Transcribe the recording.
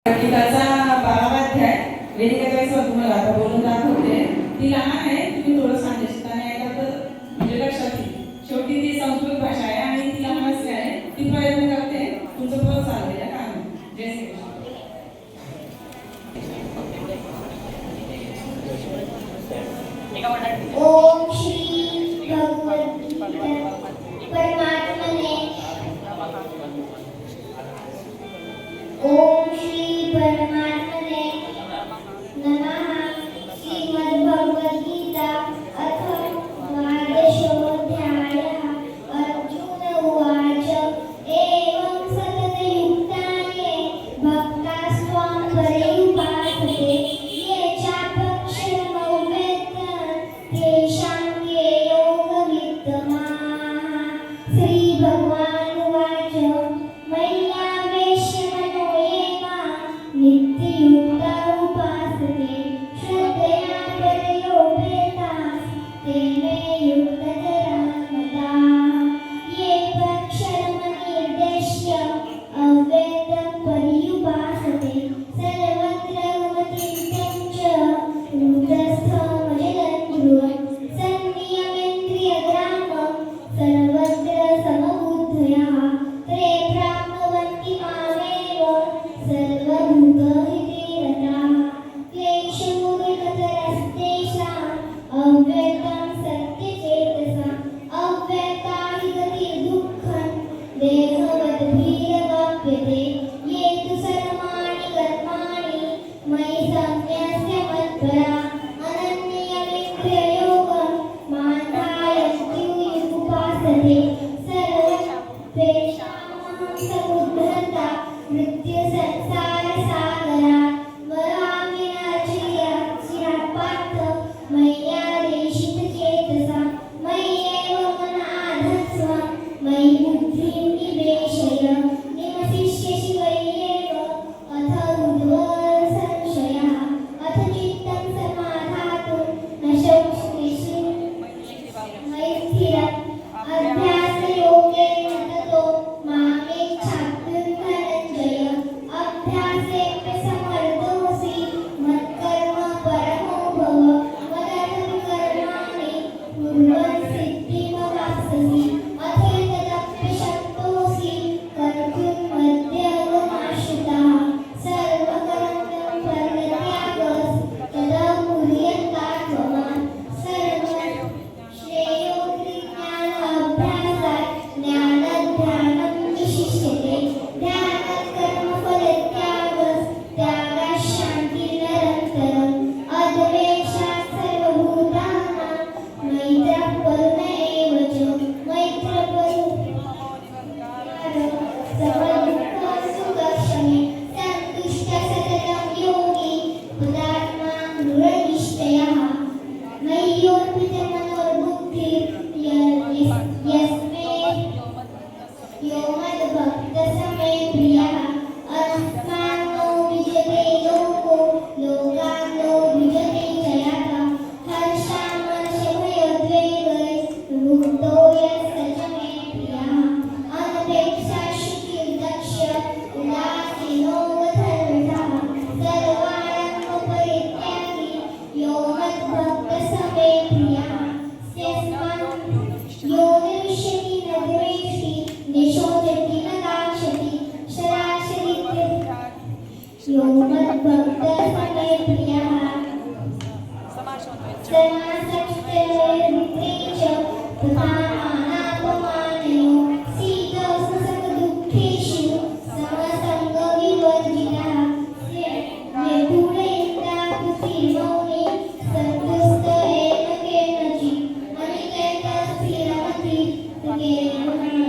गीताचा 12वाध्याय वेदिकाचा sir तुम्हाला आता बोलून दाखवते. ती लहान आहे, तुम्ही थोडं सांगितलं ऐका तर म्हणजे लक्षात येईल. शेवटी ती संस्कृत भाषा आहे आणि ती लहान असल्याने ती प्रयत्न करते तुमचं प्रोत्साहन द्यायला. काम जय श्री कृष्ण. ओम श्री भगवद्गीता परमात्मने ओम श्री परमात्मने नमः. श्रीमद्भगवद्गीता अथ द्वादशोऽध्यायः. अर्जुन उवाच एवं सततयुक्ताये भक्तास्त्वां पर्युपासते ये चापक्षरमव्यक्तं तेषां के योगवित्तमाः. श्रीभगवानुवाच मय्यावेश्य मनो ये मां नित्ययुक्ता उपासते श्रद्धया परयोपेताः ते मे युक्ततराः. ये क्षरमनिर्देश्य अव्यक्तं पर्युपासते सर्वत्र गमचिन्त्यं च कूटस्थमजलं सन्नियमेन्द्रियग्रामं सर्वत्र समबुद्धयः ते प्राप्नुवन्ति मामेव सर्वभूतहिते रताः. क्लेशोऽधिकतरस्तेषाम् अव्यक्तं सत्यचेतसाम् अव्यक्ता हि गतिर्दुःखं देहवद्भिरवाप्यते. ये तु सर्वाणि कर्माणि मयि सन्न्यस्य मत्पराः अनन्यमिन्द्रिययोगं मां ध्यायन्ति उपासते सर्वतेषामहं समुद्धर्ता मृत्युसंसारसागरात्. वरामि न चिरात्पार्थ मय्यादेशितचेतसां मय्येव मन आधत्स्व मयि बुद्धिं निवेशय. निवसिष्यसि मय्येव अथ ऊर्ध्वसंशयः. अथ चित्तं समाधातुं न शक्नोषि मयि स्थिरम्. अभ्यासयोगेन ततो मामेच्छाप्तुं धनञ्जय. अभ्यासेऽप्यसमर्थोऽसि मत्कर्म परमो भव. मदर्थकर्माणि कुर्वन् सिद्धिमवाप्स्यसि. अथैतदप्यशक्तोऽसि कर्तुं मद्यगमाश्रितः. सर्वकर्मं परित्यागस्तदा कुर्यात्तात्मवान्. श्रेयो ज्ञानाभ्यासात् ज्ञानध्यानं विशिष्यते. ध्यानात् कर्मफलत्यागात् शान्तिरनन्तरम्. अद्वेषात् सर्वभूतानां मैत्रः करुण एव च. समदुःखसुखक्षमे सन्तुष्टः सततं योगी पदात्मा दृढनिश्चयः. मय्योर्पितमनोर्बुद्धिर्यस्मे यो मद्भक्तः मे प्रियः. अस्मान्नो विजते लोको लोकान्नो विजते च यः. हर्षामर्षभयोद्वेगैर्मुक्तो यः स च मे प्रियः. अनपेक्षा शुचिर्दक्ष उदासीनो धर्मिष्ठः. सर्वारम्भपरित्यागी यो मद्भक्तः स मे प्रियः. यो निविशति न द्वेष्टि निशोचति न दाक्षति शराशरित्य यो मद्भक्तः स मे प्रियः. समासक्तैर्मित्रे च तथा मानापमानयोः शीतोष्णसुखदुःखेषु समसङ्गविवर्जितः. यदुरैन्द्राकृतिर्मौनी सन्तुष्ट येन केनचित् अनिकेतस्थिरमतिर्केन